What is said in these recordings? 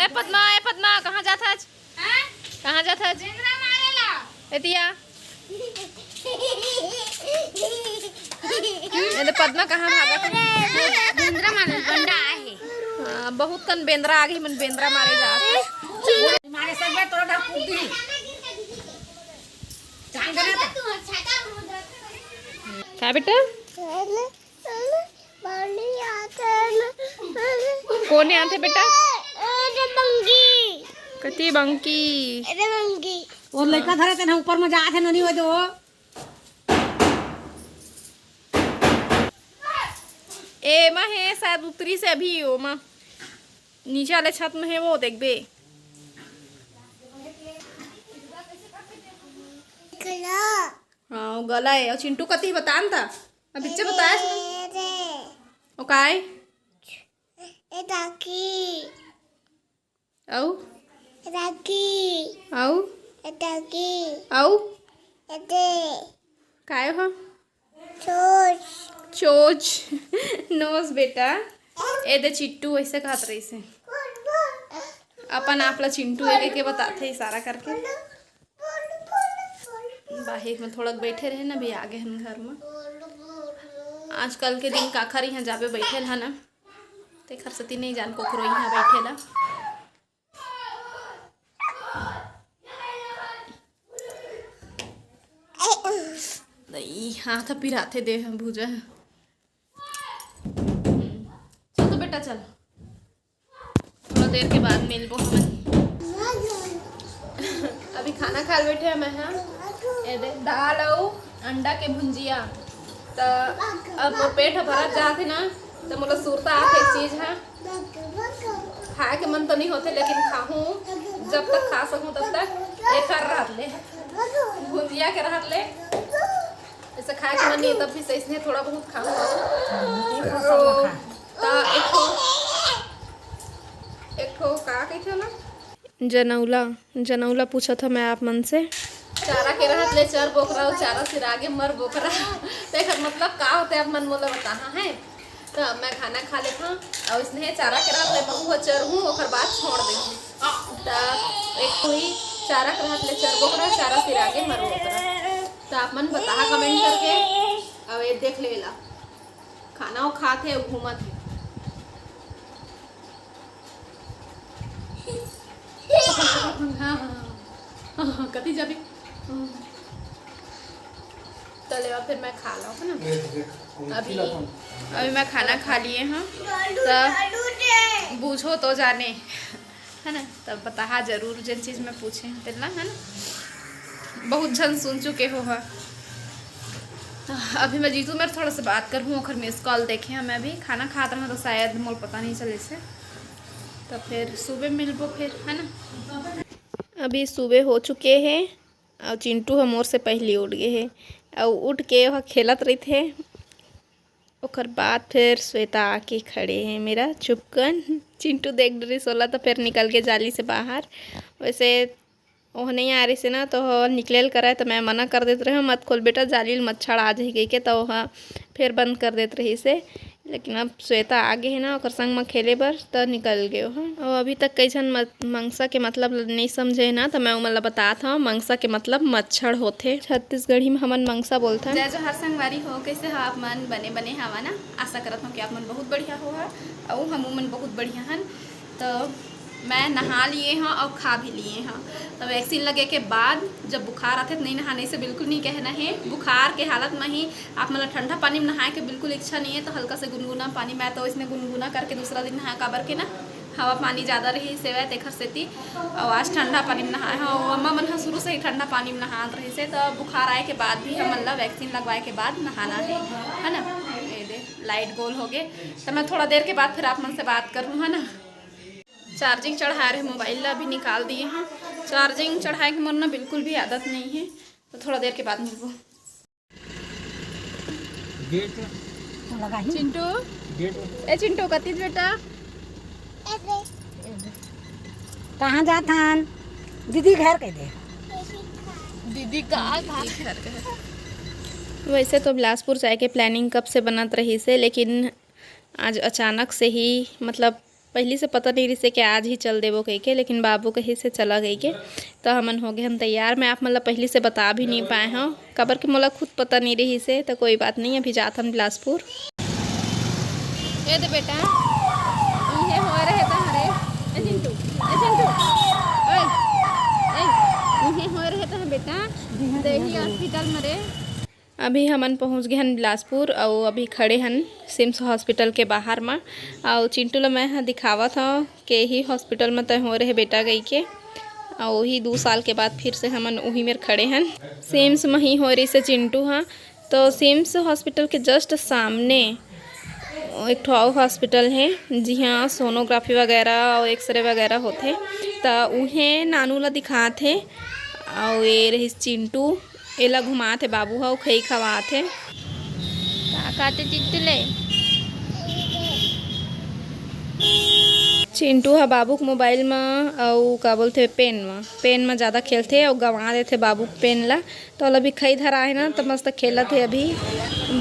ए पद्मा कहाँ जात हज? कहाँ जात हज? एतिया ये पद्मा कहाँ भागत है? बेंद्रा मारे बंडा आहे। हाँ, बहुत कन बेंद्रा आ गई मन बेंद्रा मारे जात मारे सब में तोड़ा कूद दी चांग ना क्या बेटा? कौन आते बेटा? कती बंकी और लड़का धरे थे ना ऊपर में जाते नहीं हो दो ए माँ है शायद उत्तरी से अभी हो माँ नीचे वाले छत में है वो देख बे हाँ वो गला है और चिंटू कती बतान था अब बच्चे बताए ओ काय औ औ काय हो चोच नोस बेटा ए दे चिट्टू ऐसे खात रही से अपन आपला चिंटू एक के बताते इशारा करके बाहर में थोड़ा बैठे रहे ना भी आगे हम घर में आजकल के दिन काखर यहाँ जाबे बैठे है ना ते खरसती नहीं जान कोकरो यहाँ बैठे ला नहीं हाथ पिराते दे भूजा चल तो बेटा चल थोड़ा देर के बाद मिलबो हमें अभी खाना खा बैठे हैं मैं हाँ दाल और अंडा के भुंजिया तो अब पेट भरा जाते ना तो मोला सुरता आते एक चीज है खाए के मन तो नहीं होते लेकिन खाऊं जब तक खा सकूं तब तक एक रह ले भुंजिया के रह ले ऐसे खाए के मन नहीं तब भी सही थोड़ा बहुत खाऊं तो एक ठो का कहते ना जनौला पूछा था मैं आप मन से चारा के रहत ले चर बोकरा और चारा सिर आगे मर बोकरा देखा मतलब का होते आप मन मोला बता है तो मैं खाना खा लेता और इसने चारा के रहत ले बहु चर हूँ और बाद छोड़ दे तो एक कोई चारा के रहत ले चर बोकरा चारा सिर आगे मर बोकरा तो आप मन बता कमेंट करके अब ये देख लेला खाना वो खाते घूमत है हाँ कती जाबी चले फिर मैं खा ला ना अभी मैं खाना खा लिए हाँ तो बूझो तो जाने है ना तब बता जरूर जिन चीज़ में पूछे तेला है ना बहुत जन सुन चुके हो हाँ अभी मैं जीतू मेरे थोड़ा सा बात करूँ और मिस कॉल देखे हैं मैं भी खाना खाता रहा तो शायद मोल पता नहीं चले से तो फिर सुबह मिलबो फिर है ना अभी सुबह हो चुके हैं और चिंटू हम और से पहले उठ गए हैं और उठ के वह खेलत रही थे और बाद फिर श्वेता आके खड़े हैं मेरा चुपकन चिंटू देख डरी सोला तो फिर निकल के जाली से बाहर वैसे वह नहीं आ रही से ना तो निकले कराए तो मैं मना कर देते रहे मत खोल बेटा जाली मच्छर आ जाएगी के तो वह फिर बंद कर देते रही से लेकिन अब श्वेता आगे है ना और संग में खेले बर तो निकल गए हाँ और अभी तक कैसन मंगसा के मतलब नहीं समझे ना तो मैं मतलब बता था मंगसा के मतलब मच्छर होते छत्तीसगढ़ी में हमन मंगसा बोलता है जो हर संगवारी हो कैसे हो आप मन बने हवा ना आशा करत हूँ कि आप मन बहुत बढ़िया हो और हम मन बहुत बढ़िया हन तो मैं नहा लिए हाँ और खा भी लिए हाँ तो वैक्सीन लगे के बाद जब बुखार आते तो नहीं नहाने से बिल्कुल नहीं कहना है बुखार के हालत में ही आप मतलब ठंडा पानी में नहाए के बिल्कुल इच्छा नहीं है तो हल्का से गुनगुना पानी मैं तो इसमें गुनगुना करके दूसरा दिन नहा काबर के ना हवा पानी ज़्यादा रही सेवा तेखर सेती और आज ठंडा पानी में नहाए हाँ अम्मा मन शुरू से ही ठंडा पानी में नहात रही से तो बुखार आए के बाद भी हम मतलब वैक्सीन लगवाए के बाद नहाना है ना ये दे लाइट गोल हो गए तो मैं थोड़ा देर के बाद फिर आप मन से बात करूँ है ना चार्जिंग चढ़ा रहे मोबाइल ला भी निकाल दिए हैं चार्जिंग चढ़ाए के मरना बिल्कुल भी आदत नहीं है तो थोड़ा देर के बाद मिलबो चिंटू ए चिंटू कती बेटा कहाँ जात हन दीदी घर कह दे दीदी का घर वैसे तो बिलासपुर जाए के प्लानिंग कब से बनत रही से लेकिन आज अचानक से ही मतलब पहले से पता नहीं रही से कि आज ही चल देवो कह के, लेकिन बाबू कहीं से चला गई के तो हमन हो गए हम तैयार। मैं आप मतलब पहले से बता भी नहीं पाए हूँ, कबर के मोला खुद पता नहीं रही से, तो कोई बात नहीं, अभी जात हम बिलासपुर। ये दे बेटा ये हो रहे था हरे ए चिंटू ओए ये हो रहे था बेटा देही हॉस्पिटल में रे। अभी हमन पहुंच गए हन बिलासपुर और अभी खड़े हन सिम्स हॉस्पिटल के बाहर में। और चिंटू ला मैं दिखावत हूँ कि ही हॉस्पिटल में तय हो रहे बेटा गई के, और वही 2 साल के बाद फिर से हमन वही में खड़े हन सिम्स में ही हो रही से चिंटू। हाँ तो सिम्स हॉस्पिटल के जस्ट सामने एक ठो हॉस्पिटल है जी हाँ, सोनोग्राफी वगैरह और एक्सरे वगैरह होते, तो उन्हें नानू ला दिखाते और ये रही चिंटू एला घुमाते बाबू हा खई खवाते काटे चिंटू चिंटू हा बाबू के मोबाइल में और का बोलते पेन में ज़्यादा खेलते और गंवा देते बाबू पेन ला, तो अल अभी खई धरा है ना तो मस्त खेलत है। अभी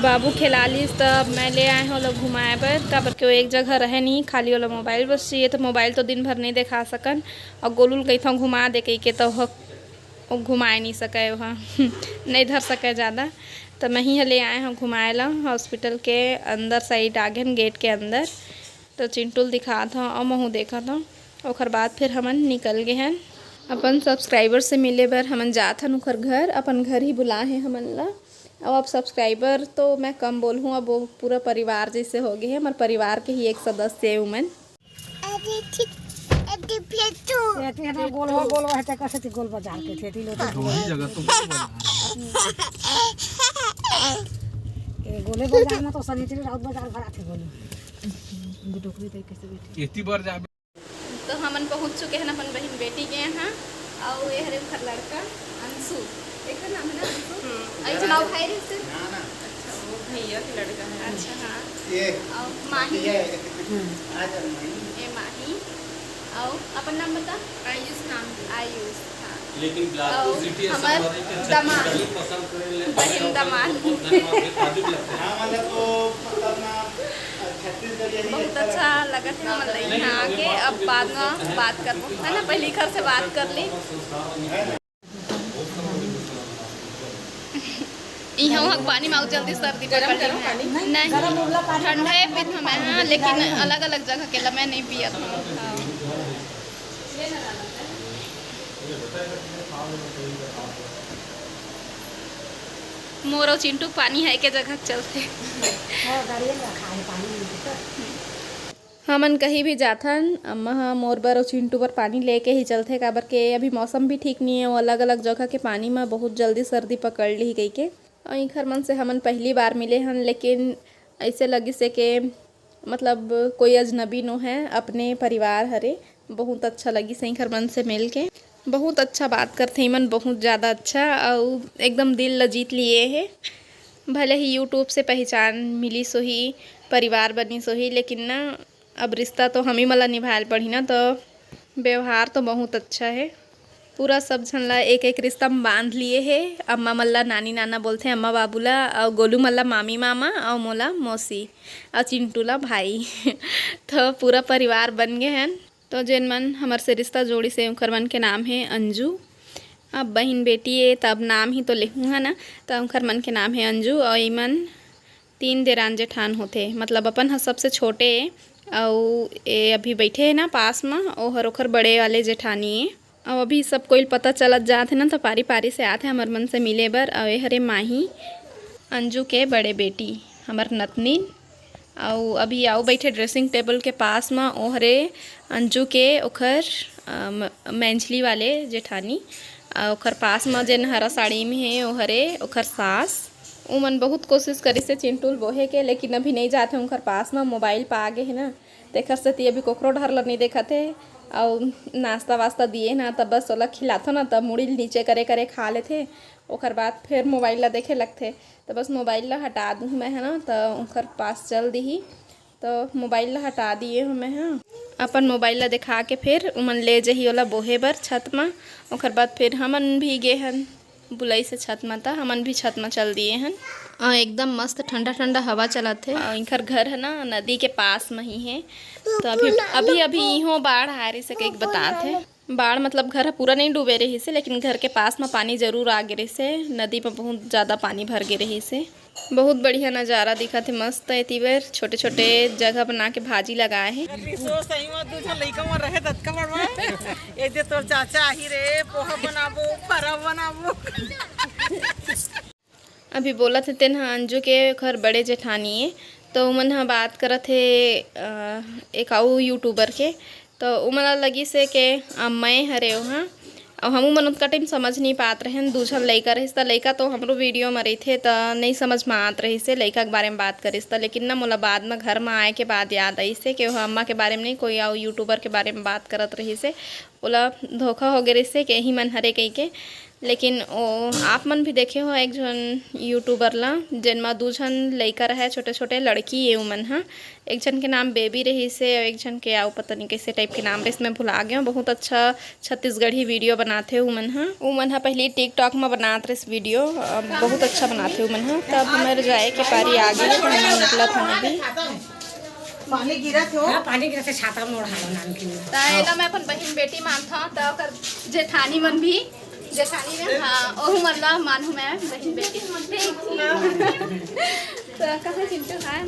बाबू खेला लीस तब मैं ले आए हैं लोग घुमाए पर, काबर के वो एक जगह रहे नहीं, खाली वाला मोबाइल बस चाहिए, तो मोबाइल तो दिन भर नहीं दिखा सकन, और गोलूल कही था घुमा दे कही के तो वो घुमाए नहीं सके वहाँ नहीं धर सके ज़्यादा, तो मैं ही ले आए हैं घुमाए ला हॉस्पिटल के अंदर साइड आगे गेट के अंदर। तो चिंटूल दिखा था और महू देखा था, और बाद फिर हमन निकल गए हैं अपन सब्सक्राइबर से मिले बर। हमन जात हन उखर घर, अपन घर ही बुलाए हैं हमन ला। और अब सब्सक्राइबर तो मैं कम बोल हूँ, अब वो पूरा परिवार जैसे हो गए हैं, हमारे परिवार के ही एक सदस्य है उमन। गोल बाजार के थे गोले बाजार में तो सनीचरी राउत बाजार भरा थे गोले। तो हमन पहुंच चुके हैं अपन बहन बेटी के यहाँ, और ये हरे घर लड़का अंशु, एक नाम है ना अंशु, ऐसे नाम भाई रे से अच्छा वो भैया के लड़का है। अच्छा हाँ ये और माही ये माही और अपन नाम बता आयुष नाम आयुष। हाँ लेकिन बिलासपुर सिटी हमार दामाद बहन दामाद बहुत अच्छा लगा था मतलब यहाँ आके। अब बाद में बात कर है ना, पहले घर से बात कर ली। यहाँ वहाँ पानी में जल्दी सर्दी पकड़ ली नहीं ठंडा है पीत हमें हाँ, लेकिन अलग अलग जगह के मैं नहीं पिया था। मोर और चिंटू पानी है के जगह चलते हमन कहीं भी जाथन अम्मा हाँ मोर बर और चिंटू पर पानी लेके ही चलते, काबर के अभी मौसम भी ठीक नहीं है, वो अलग अलग जगह के पानी में बहुत जल्दी सर्दी पकड़ ली गई के। और घर मन से हमन पहली बार मिले हन, लेकिन ऐसे लगी से के मतलब कोई अजनबी नो है, अपने परिवार हरे। बहुत अच्छा लगी सही घर मन से मिल के, बहुत अच्छा बात करते मन, बहुत ज़्यादा अच्छा, और एकदम दिल ल जीत लिए है। भले ही यूट्यूब से पहचान मिली सो ही, परिवार बनी सो ही, लेकिन ना अब रिश्ता तो हम ही मला निभाल पड़ी ना, तो व्यवहार तो बहुत अच्छा है। पूरा सब झन ला एक एक रिश्ता में बांध लिए है। अम्मा मल्ला नानी नाना बोलते हैं, अम्मा बाबूला, और गोलू मल्ला मामी मामा, और मोला मौसी, और चिंटू ला भाई तो पूरा परिवार बन गए हैं। तो जिन मन हमारे से रिश्ता जोड़ी से उनकर मन के नाम है अंजू। अब बहन बेटी है तब नाम ही तो लिखूँगा ना, तो उनकर मन के नाम है अंजू। और ईमन 3 देरान जेठान होते, मतलब अपन सबसे छोटे है, और ये अभी बैठे हैं ना पास में, और ओखर बड़े वाले जेठानी है। और अभी सब कोई पता चलत जाते ना, तो पारी पारी से आते हमारे मन से मिले बर। और ये हरे माही अंजू के बड़े बेटी हमार नतनीन, और अभी आओ बैठे ड्रेसिंग टेबल के पास में, ओहरे अंजू के ओखर मैंझली वाले जेठानी, ओखर पास में जेन हरा साड़ी में है ओहरे ओखर सास। उमन बहुत कोशिश करी से चिंटूल बोहे के, लेकिन अभी नहीं जाते उनकर पास में, मोबाइल पा आगे है ना, तेखर से ती अभी कोकरो ढर नहीं देखा थे। और नाश्ता वास्ता दिए ना, तब बस ओला खिलाथो ना, तब मुड़ी नीचे करे करे खा लेते, ओकर बाद फिर मोबाइल ला देखे लगते, तो बस मोबाइल ला हटा दूँ मैं है ना, तो उनकर पास चल दी, तो मोबाइल ला हटा दिए हूँ मैं। हाँ अपन मोबाइल ला दिखा के फिर उमन ले जही ओला बोहे बर छत में, ओकर बाद फिर हमन भी गए हन बुलाई से छत में था, हमन भी छत में चल दिए हैं। एकदम मस्त ठंडा ठंडा हवा चलत है। इनकर घर है ना नदी के पास में ही है, तो अभी इहों बाढ़ आ रही से एक बतात है। बाढ़ मतलब घर पूरा नहीं डूबे रही से, लेकिन घर के पास में पानी जरूर आ गिरे से। नदी में बहुत ज़्यादा पानी भर गे रही से। बहुत बढ़िया नज़ारा दिखा थे, मस्त है। तीवर छोटे छोटे जगह बना के भाजी लगाए हैं। तोर चाचा ही रे पोहा बनाबो परा बनाबो। अभी बोला थे तेन अंजू के घर बड़े जेठानी है, तो उमन ह बात करत थे एक आऊ यूट्यूबर के, तो उमन लगी से के मैं हरे वहाँ और हम मन उतना टाइम समझ नहीं पात रहे। दूसरा लड़का रही तो लड़का तो हमरो वीडियो में रही थे, तो नहीं समझ में आत रही से लड़का के बारे में बात करिस। तो लेकिन ना मोला बाद में घर में आए के बाद याद आई से कि वह अम्मा के बारे में नहीं, कोई आओ यूट्यूबर के बारे में बात करत रही से। बोला धोखा हो गए से कि यही मन हरे कही के। लेकिन ओ आप मन भी देखे हो एक जन यूट्यूबर ला जिनमें 2 जन लड़का रहे, छोटे छोटे लड़की ये उमन हाँ। एक जन के नाम बेबी रही से और एक जन के आओ पता नहीं कैसे टाइप के नाम रही, इसमें भुला गया। बहुत अच्छा छत्तीसगढ़ी वीडियो बनाते उमन हाँ पहले टिकटॉक में बनाते रहे इस वीडियो, बहुत अच्छा बनाते उमन हाँ। तब हमारे जाए के पारी आ गई, तो हमें निकला था अभी। पानी गिरा थे पानी गिरा से छाता मोड़ हालो ताला मैं अपन बहन बेटी मानता, तो कर जेठानी मन भी जेठानी ने हाँ ओहू मतलब मानू मैं बहन बेटी। तो कहाँ चिंटू है,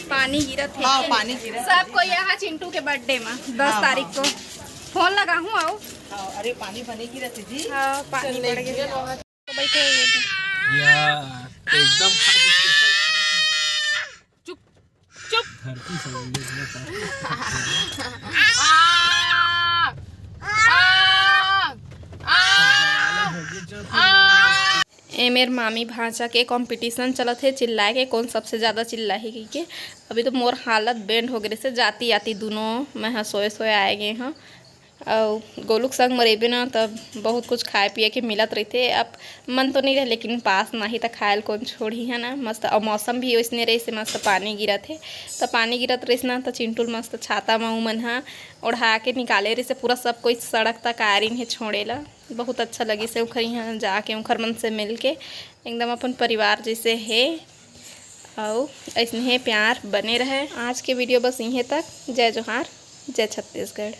पानी गिरा थे। हाँ पानी गिरा सबको यहाँ चिंटू के बर्थडे में 10 तारीख को फोन लगा हूँ आओ। अरे पानी बने गिरा थी जी। हाँ पानी बढ़ गया तो बैठे हुए थे। यार एकदम चुप चुप धरती से ए मेर मामी भांजा के कंपटीशन चलत है चिल्लाए के कौन सबसे ज़्यादा चिल्लाही के। अभी तो मोर हालत बैंड हो गए से, जाती आती दोनों मैं सोए सोए आए गए हाँ। और गोलू के संग मरेबे ना तब बहुत कुछ खाए पिए के मिलत रही थे। अब मन तो नहीं रहे लेकिन पास नहीं तो खायल कौन छोड़ी है ना मस्त। और मौसम भी वैसने रही से मस्त पानी गिरत है, तो पानी गिरत रही ना तो चिंटू मस्त छाता में मन हाँ ओढ़ा के निकाले रही से। पूरा सब कोई सड़क तक आ रही है छोड़ेला। बहुत अच्छा लगी से उखर यहाँ जाके उखर मन से मिल के एकदम अपन परिवार जैसे है। और ऐसे प्यार बने रहे। आज के वीडियो बस यहीं तक। जय जोहार, जय छत्तीसगढ़।